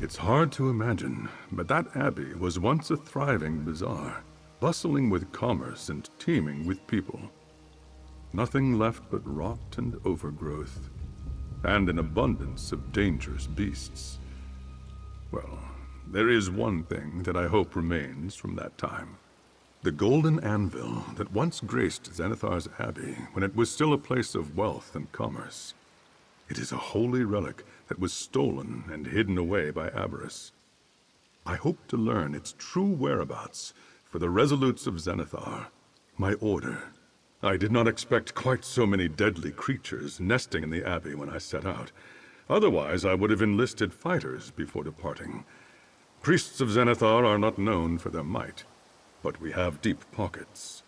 It's hard to imagine, but that abbey was once a thriving bazaar, bustling with commerce and teeming with people. Nothing left but rot and overgrowth, and an abundance of dangerous beasts. Well, there is one thing that I hope remains from that time. The golden anvil that once graced Zenithar's abbey when it was still a place of wealth and commerce. It is a holy relic that was stolen and hidden away by avarice. I hope to learn its true whereabouts for the resolutes of Zenithar, my order. I did not expect quite so many deadly creatures nesting in the abbey when I set out. Otherwise, I would have enlisted fighters before departing. Priests of Zenithar are not known for their might, but we have deep pockets.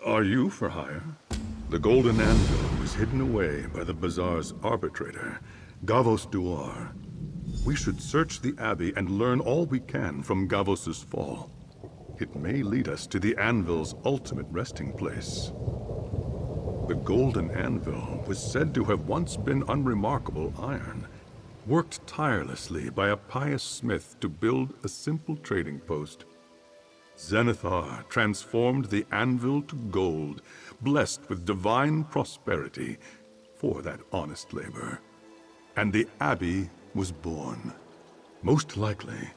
Are you for hire? The golden anvil was hidden away by the bazaar's arbitrator, Gavos Duar. We should search the abbey and learn all we can from Gavos's fall. It may lead us to the anvil's ultimate resting place. The golden anvil was said to have once been unremarkable iron, worked tirelessly by a pious smith to build a simple trading post. Zenithar transformed the anvil to gold, blessed with divine prosperity for that honest labor. And the abbey was born. Most likely,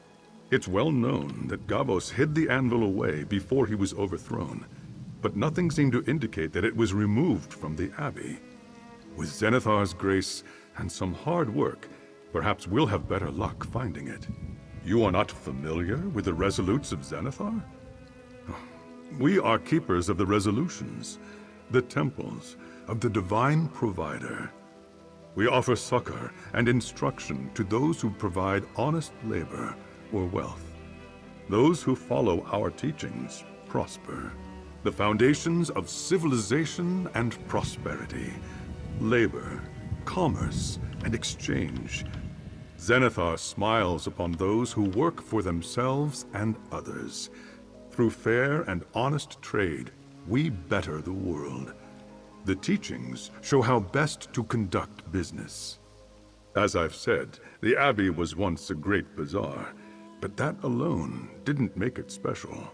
it's well known that Gavos hid the anvil away before he was overthrown, but nothing seemed to indicate that it was removed from the abbey. With Zenithar's grace and some hard work, perhaps we'll have better luck finding it. You are not familiar with the resolutes of Zenithar? We are keepers of the resolutions, the temples of the divine provider. We offer succor and instruction to those who provide honest labor or wealth. Those who follow our teachings prosper. The foundations of civilization and prosperity, labor, commerce, and exchange. Zenithar smiles upon those who work for themselves and others. Through fair and honest trade, we better the world. The teachings show how best to conduct business. As I've said, the abbey was once a great bazaar, but that alone didn't make it special.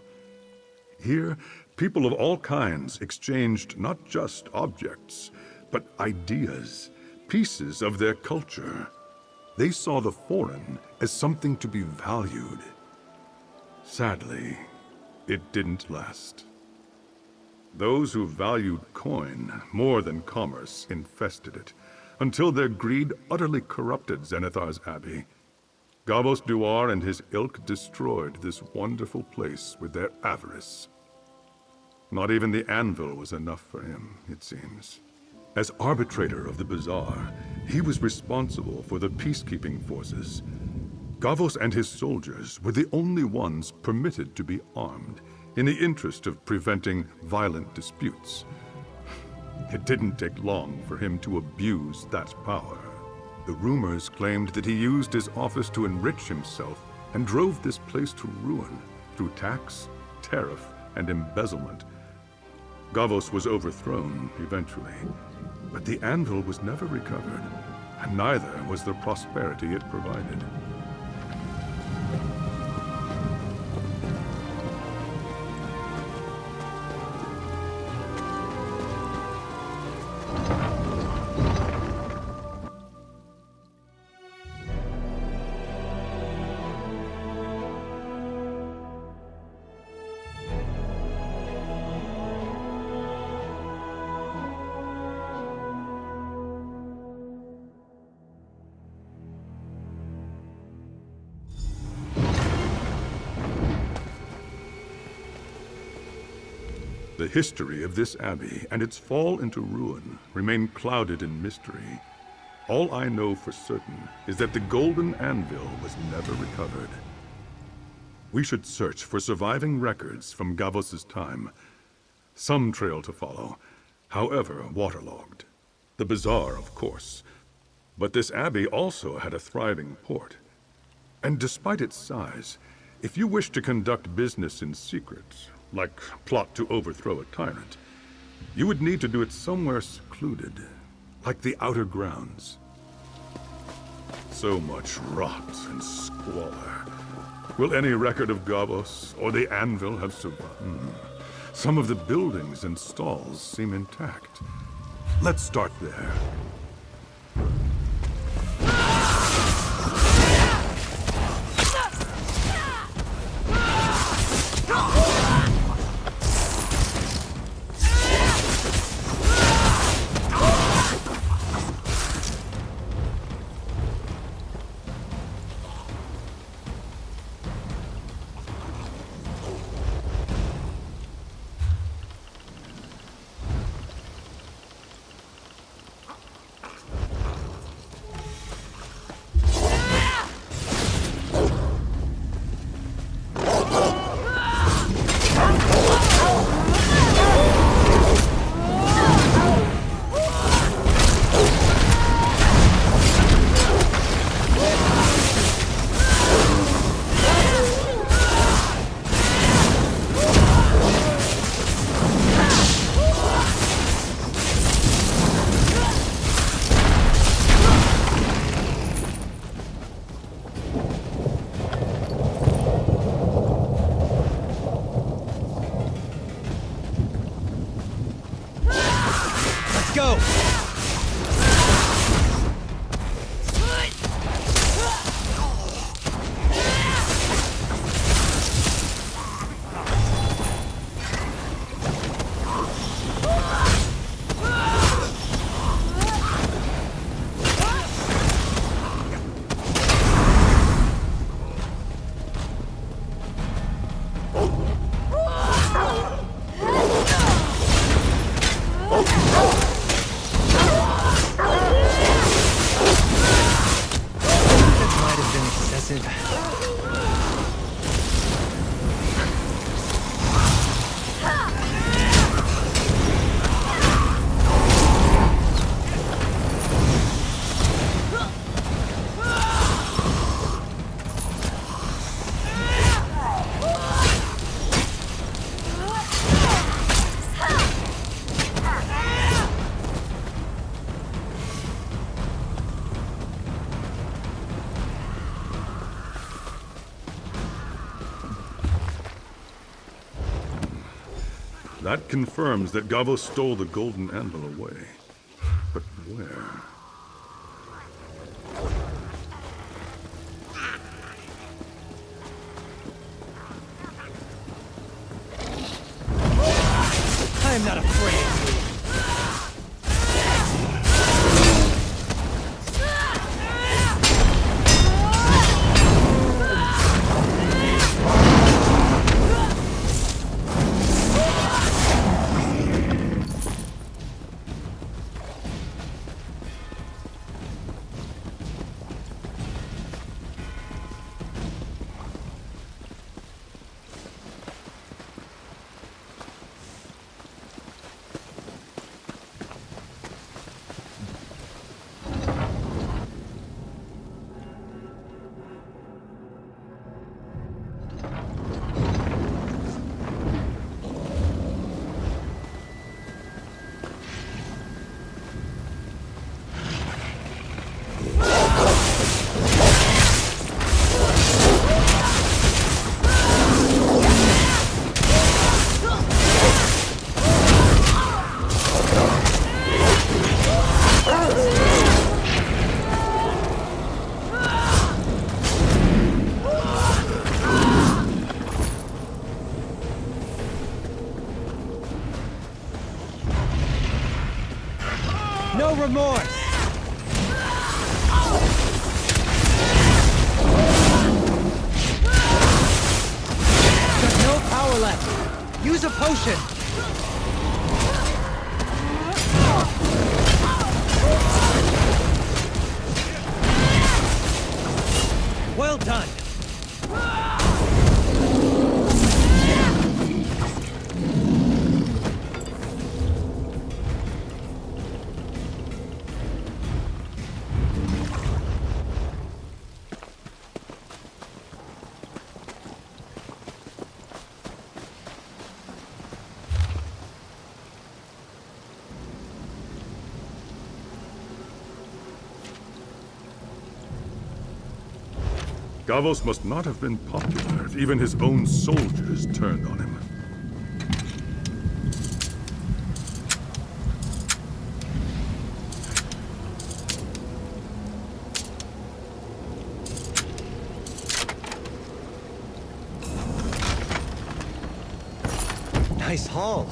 Here, people of all kinds exchanged not just objects, but ideas, pieces of their culture. They saw the foreign as something to be valued. Sadly, it didn't last. Those who valued coin more than commerce infested it, until their greed utterly corrupted Zenithar's abbey. Gavos Duar and his ilk destroyed this wonderful place with their avarice. Not even the anvil was enough for him, it seems. As arbitrator of the bazaar, he was responsible for the peacekeeping forces. Gavos and his soldiers were the only ones permitted to be armed, in the interest of preventing violent disputes. It didn't take long for him to abuse that power. The rumors claimed that he used his office to enrich himself and drove this place to ruin through tax, tariff, and embezzlement. Gavos was overthrown eventually, but the anvil was never recovered, and neither was the prosperity it provided. The history of this abbey and its fall into ruin remain clouded in mystery. All I know for certain is that the golden anvil was never recovered. We should search for surviving records from Gavos's time. Some trail to follow, however waterlogged. The bazaar, of course. But this abbey also had a thriving port. And despite its size, if you wish to conduct business in secret, like plot to overthrow a tyrant, you would need to do it somewhere secluded, like the outer grounds. So much rot and squalor. Will any record of Gavos or the Anvil have survived? Some of the buildings and stalls seem intact. Let's start there. Go! That confirms that Gavos stole the golden anvil away. But where? I am not afraid. No remorse! There's no power left! Use a potion! Well done! Gavos must not have been popular if even his own soldiers turned on him. Nice haul.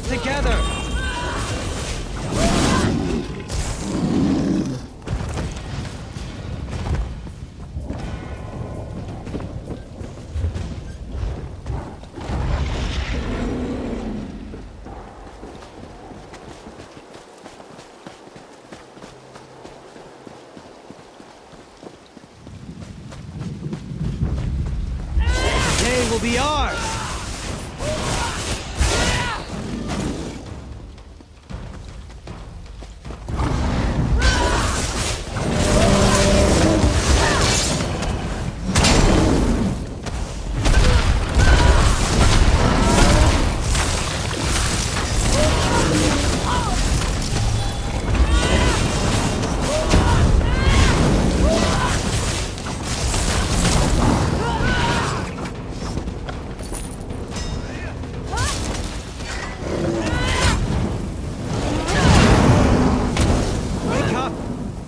Together! Today will be ours!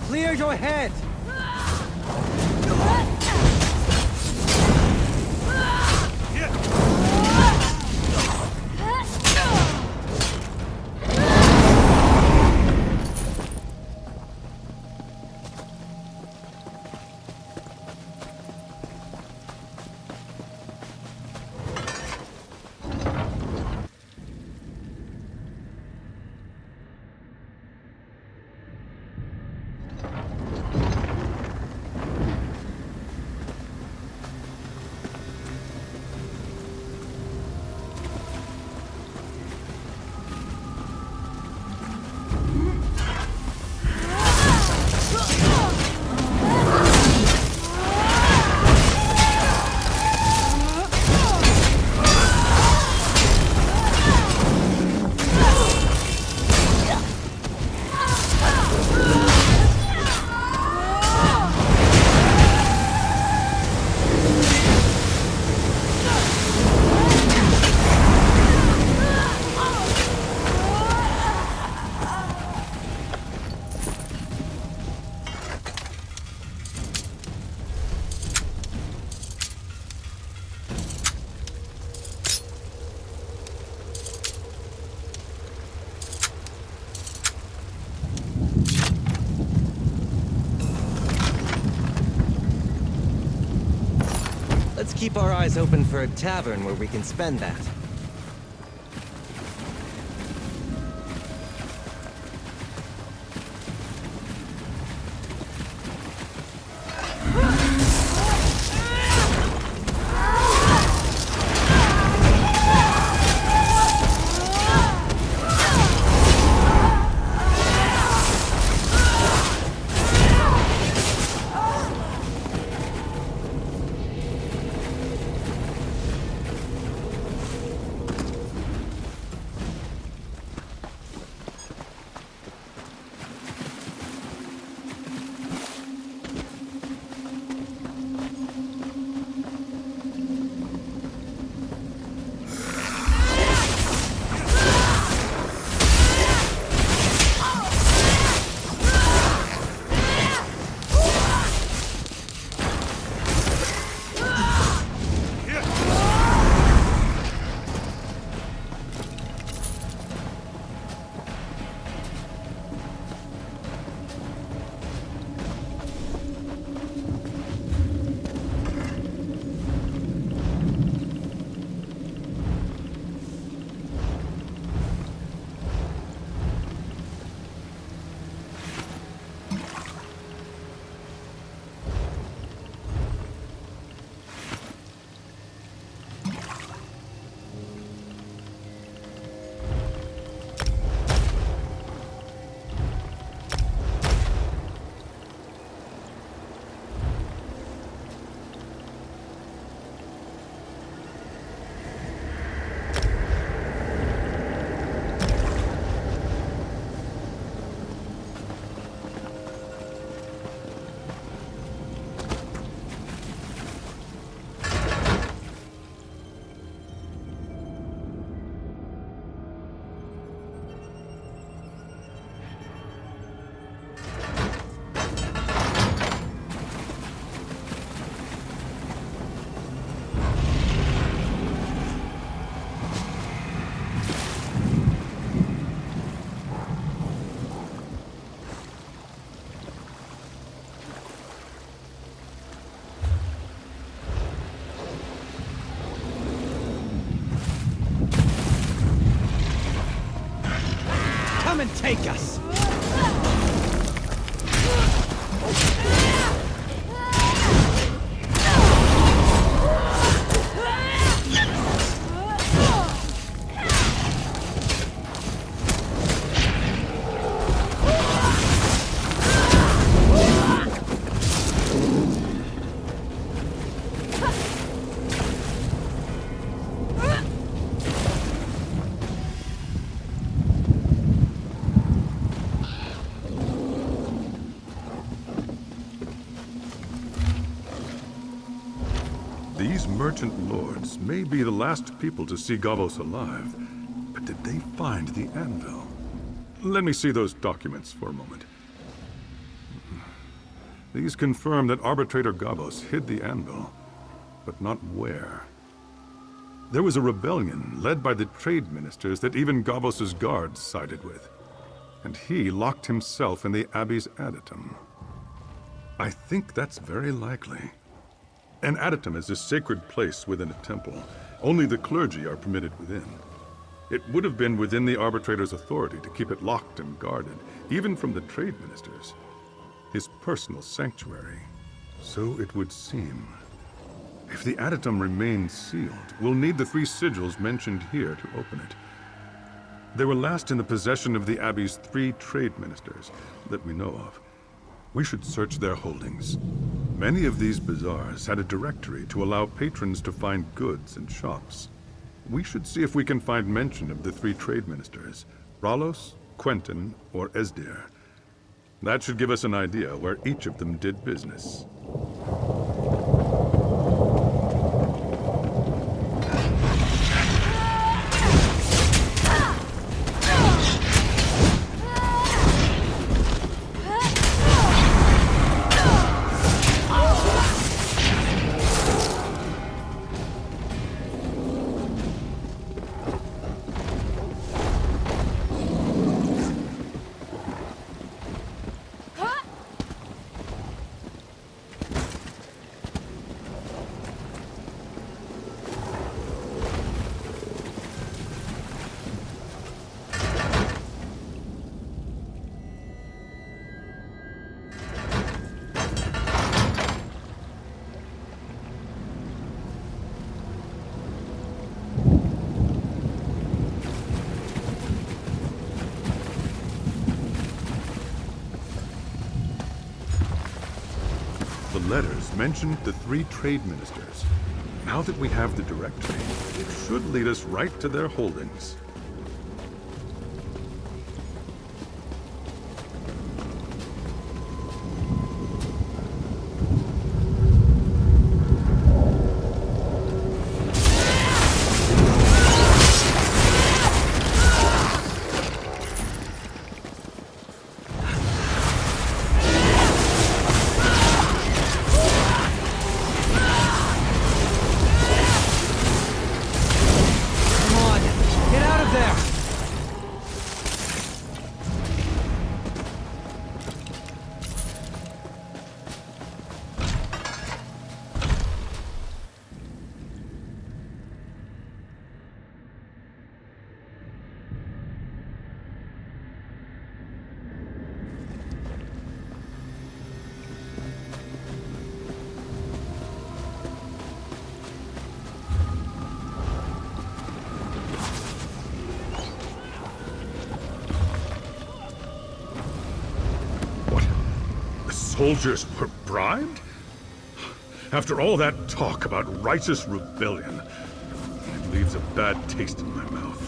Clear your head! Let's keep our eyes open for a tavern where we can spend that. take us! These merchant lords may be the last people to see Gavos alive, but did they find the Anvil? Let me see those documents for a moment. These confirm that Arbitrator Gavos hid the Anvil, but not where. There was a rebellion led by the trade ministers that even Gavos's guards sided with, and he locked himself in the Abbey's adytum. I think that's very likely. An adytum is a sacred place within a temple. Only the clergy are permitted within. It would have been within the arbitrator's authority to keep it locked and guarded, even from the trade ministers. His personal sanctuary. So it would seem. If the adytum remains sealed, we'll need the 3 sigils mentioned here to open it. They were last in the possession of the Abbey's 3 trade ministers that we know of. We should search their holdings. Many of these bazaars had a directory to allow patrons to find goods and shops. We should see if we can find mention of the 3 trade ministers, Ralos, Quentin, or Esdir. That should give us an idea where each of them did business. The letters mentioned the 3 trade ministers. Now that we have the directory, it should lead us right to their holdings. Soldiers were bribed? After all that talk about righteous rebellion, it leaves a bad taste in my mouth.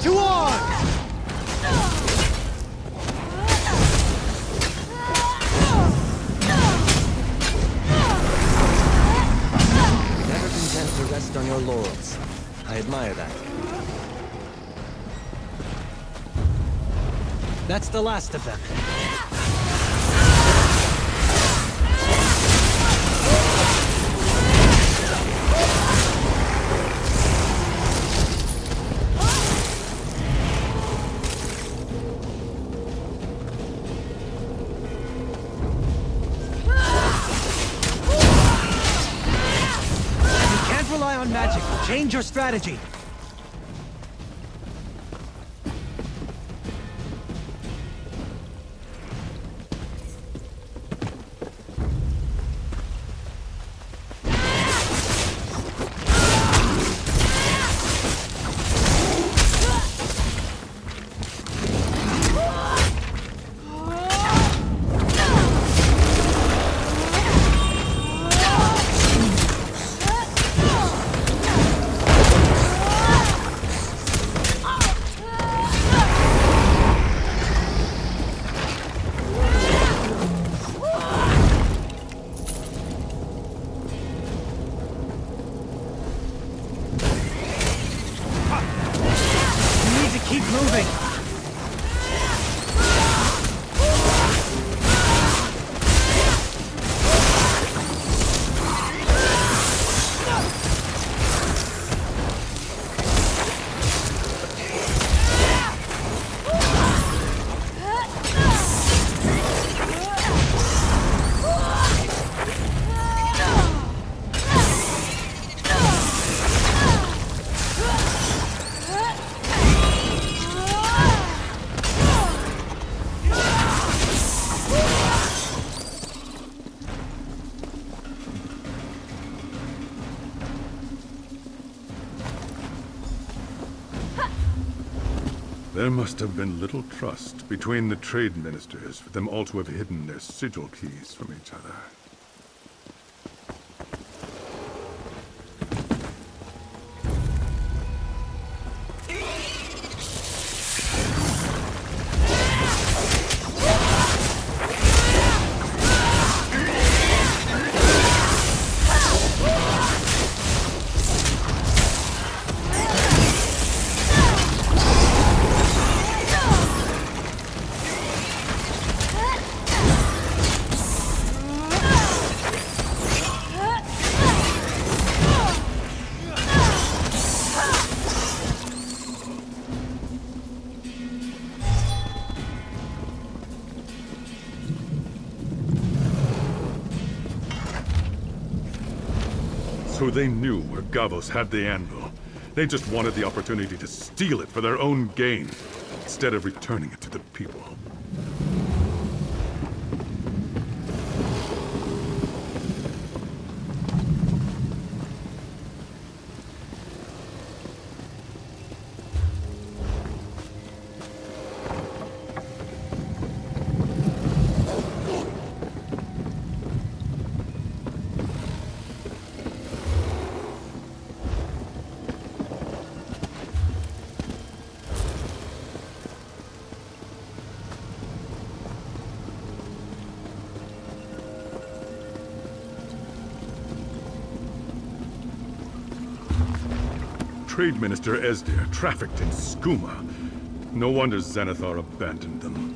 To arms! Rest on your laurels. I admire that. That's the last of them. magic. Change your strategy. Keep moving! There must have been little trust between the trade ministers for them all to have hidden their sigil keys from each other. So they knew where Gavos had the Anvil. They just wanted the opportunity to steal it for their own gain, instead of returning it to the people. Trade Minister Esdir trafficked in skooma. No wonder Zenithar abandoned them.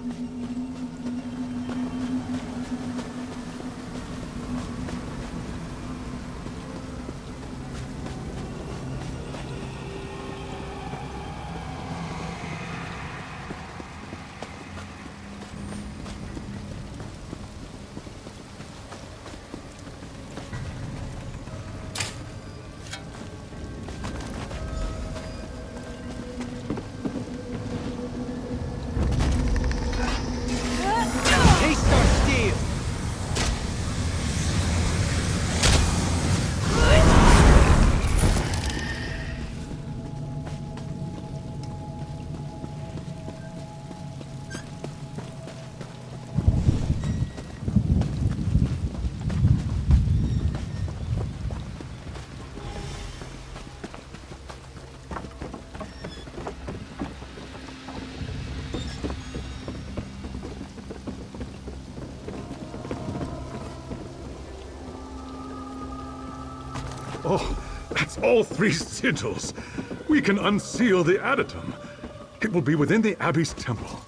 Oh, that's all 3 sigils. We can unseal the adytum. It will be within the Abbey's temple.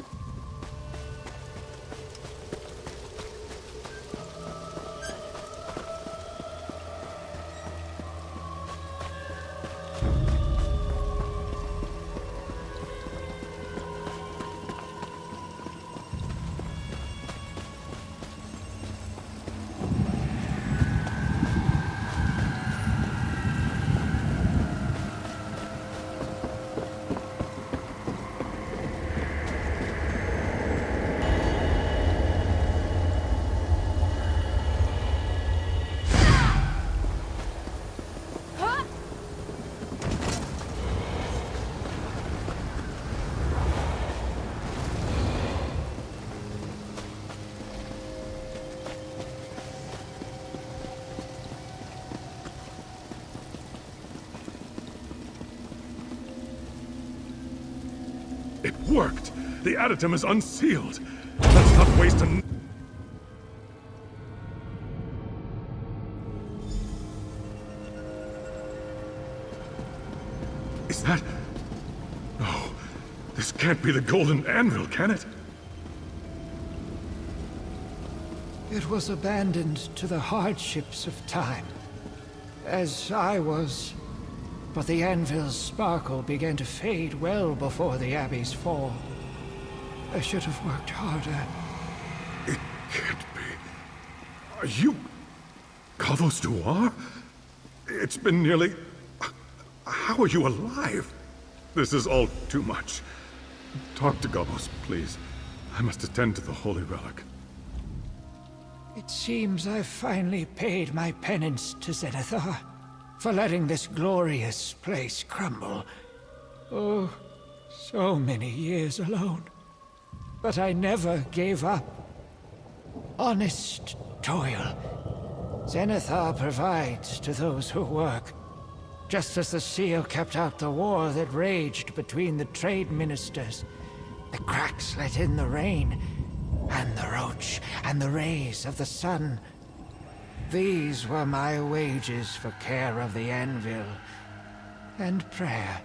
worked! The additum is unsealed! Let's not waste an... Is that... No. This can't be the golden anvil, can it? It was abandoned to the hardships of time, as I was. But the anvil's sparkle began to fade well before the Abbey's fall. I should have worked harder. It can't be. Are you... Kavos Duar? It's been nearly... How are you alive? This is all too much. Talk to Gavos, please. I must attend to the holy relic. It seems I've finally paid my penance to Zenithar for letting this glorious place crumble. Oh, so many years alone. But I never gave up. Honest toil. Zenithar provides to those who work. Just as the seal kept out the war that raged between the trade ministers. The cracks let in the rain, and the roach, and the rays of the sun. These were my wages for care of the Anvil. And prayer.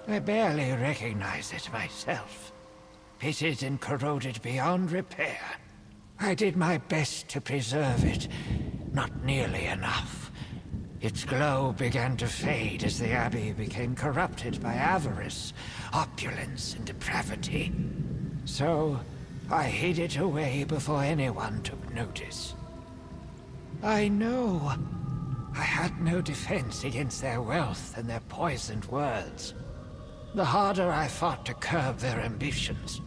I barely recognize it myself. Pitted and corroded beyond repair. I did my best to preserve it. Not nearly enough. Its glow began to fade as the Abbey became corrupted by avarice, opulence, and depravity. So, I hid it away before anyone took notice. I know I had no defense against their wealth and their poisoned words. The harder I fought to curb their ambitions,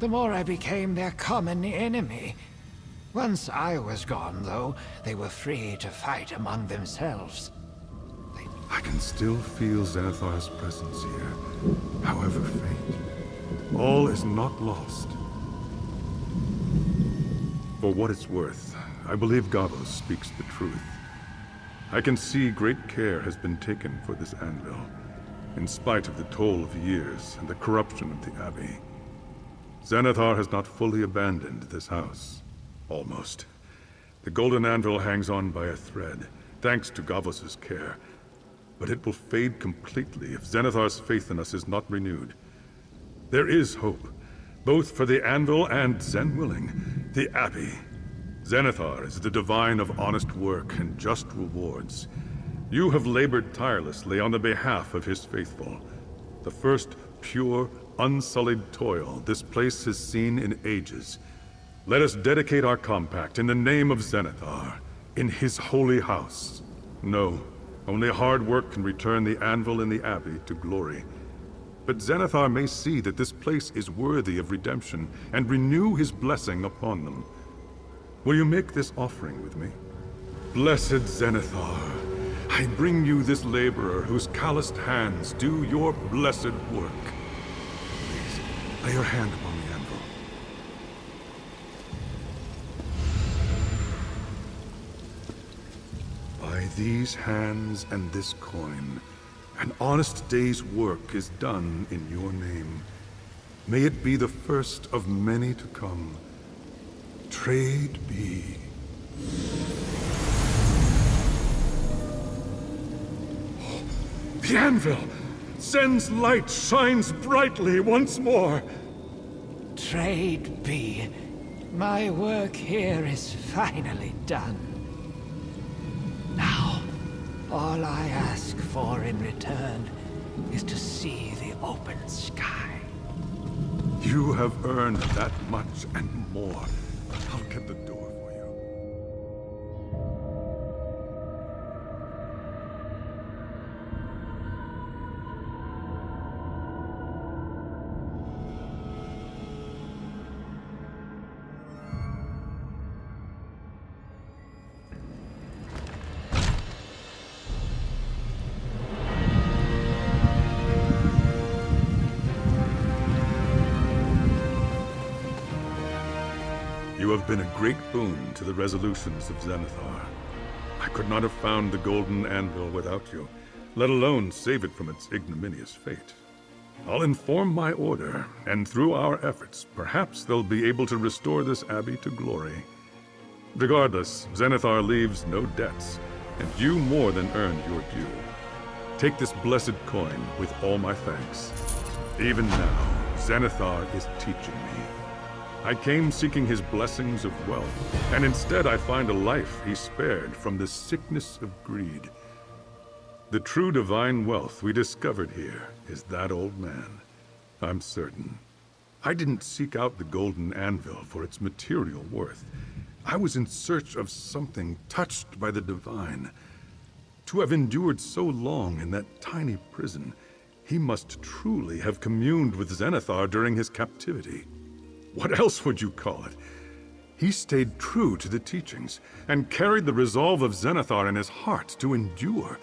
the more I became their common enemy. Once I was gone, though, they were free to fight among themselves. I can still feel Zenithar's presence here, however faint. All is not lost. For what it's worth, I believe Gavos speaks the truth. I can see great care has been taken for this anvil, in spite of the toll of years and the corruption of the Abbey. Zenithar has not fully abandoned this house. Almost. The golden anvil hangs on by a thread, thanks to Gavos' care. But it will fade completely if Zenithar's faith in us is not renewed. There is hope, both for the anvil and, Zen willing, the Abbey. Zenithar is the divine of honest work and just rewards. You have labored tirelessly on the behalf of his faithful. The first pure, unsullied toil this place has seen in ages. Let us dedicate our compact in the name of Zenithar, in his holy house. No, only hard work can return the anvil and the Abbey to glory. But Zenithar may see that this place is worthy of redemption and renew his blessing upon them. Will you make this offering with me? Blessed Zenithar, I bring you this laborer whose calloused hands do your blessed work. Please, lay your hand upon the anvil. By these hands and this coin, an honest day's work is done in your name. May it be the first of many to come. Trade be. Oh, the anvil! Zen's light shines brightly once more! Trade be. My work here is finally done. Now, all I ask for in return is to see the open sky. You have earned that much and more. I'll get the door for you. You have been a great boon to the resolutions of Zenithar. I could not have found the golden anvil without you, let alone save it from its ignominious fate. I'll inform my order, and through our efforts, perhaps they'll be able to restore this abbey to glory. Regardless, Zenithar leaves no debts, and you more than earned your due. Take this blessed coin with all my thanks. Even now, Zenithar is teaching me. I came seeking his blessings of wealth, and instead I find a life he spared from the sickness of greed. The true divine wealth we discovered here is that old man, I'm certain. I didn't seek out the golden anvil for its material worth. I was in search of something touched by the divine. To have endured so long in that tiny prison, he must truly have communed with Zenithar during his captivity. What else would you call it? He stayed true to the teachings and carried the resolve of Zenithar in his heart to endure,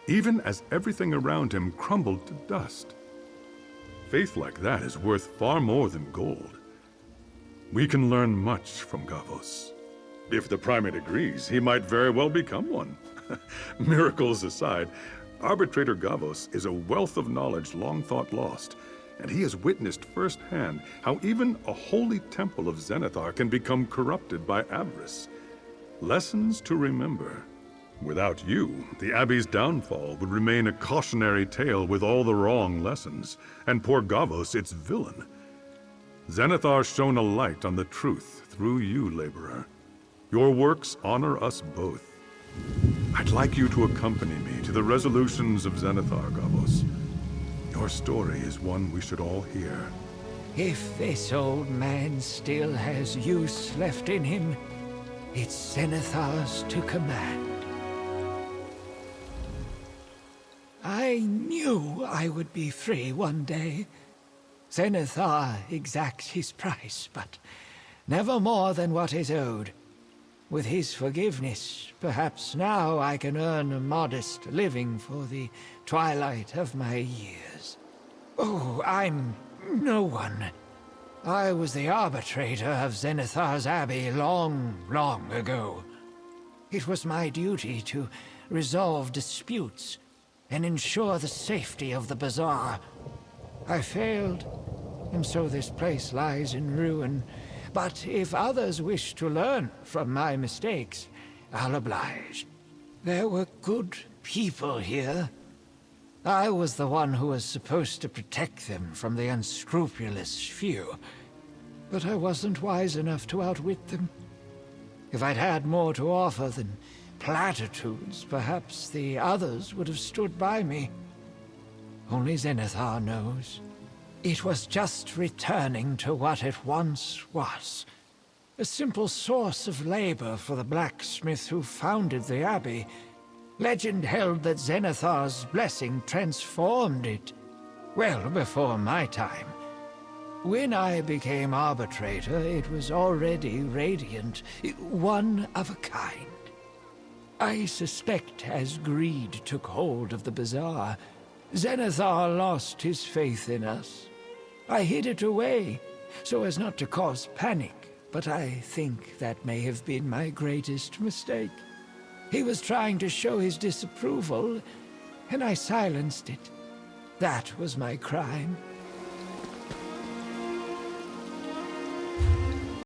even as everything around him crumbled to dust. Faith like that is worth far more than gold. We can learn much from Gavos. If the primate agrees, he might very well become one. Miracles aside, Arbitrator Gavos is a wealth of knowledge long thought lost, and he has witnessed firsthand how even a holy temple of Zenithar can become corrupted by avarice. Lessons to remember. Without you, the Abbey's downfall would remain a cautionary tale with all the wrong lessons, and poor Gavos its villain. Zenithar shone a light on the truth through you, laborer. Your works honor us both. I'd like you to accompany me to the resolutions of Zenithar, Gavos. Your story is one we should all hear. If this old man still has use left in him, it's Zenithar's to command. I knew I would be free one day. Zenithar exacts his price, but never more than what is owed. With his forgiveness, perhaps now I can earn a modest living for the twilight of my years. Oh, I'm no one. I was the arbitrator of Zenithar's Abbey long ago. It was my duty to resolve disputes and ensure the safety of the bazaar. I failed, and so this place lies in ruin. But if others wish to learn from my mistakes, I'll oblige. There were good people here. I was the one who was supposed to protect them from the unscrupulous few. But I wasn't wise enough to outwit them. If I'd had more to offer than platitudes, perhaps the others would have stood by me. Only Zenithar knows. It was just returning to what it once was. A simple source of labor for the blacksmith who founded the Abbey. Legend held that Zenithar's blessing transformed it. Well before my time. When I became arbitrator, it was already radiant, one of a kind. I suspect as greed took hold of the bazaar, Zenithar lost his faith in us. I hid it away, so as not to cause panic, but I think that may have been my greatest mistake. He was trying to show his disapproval, and I silenced it. That was my crime.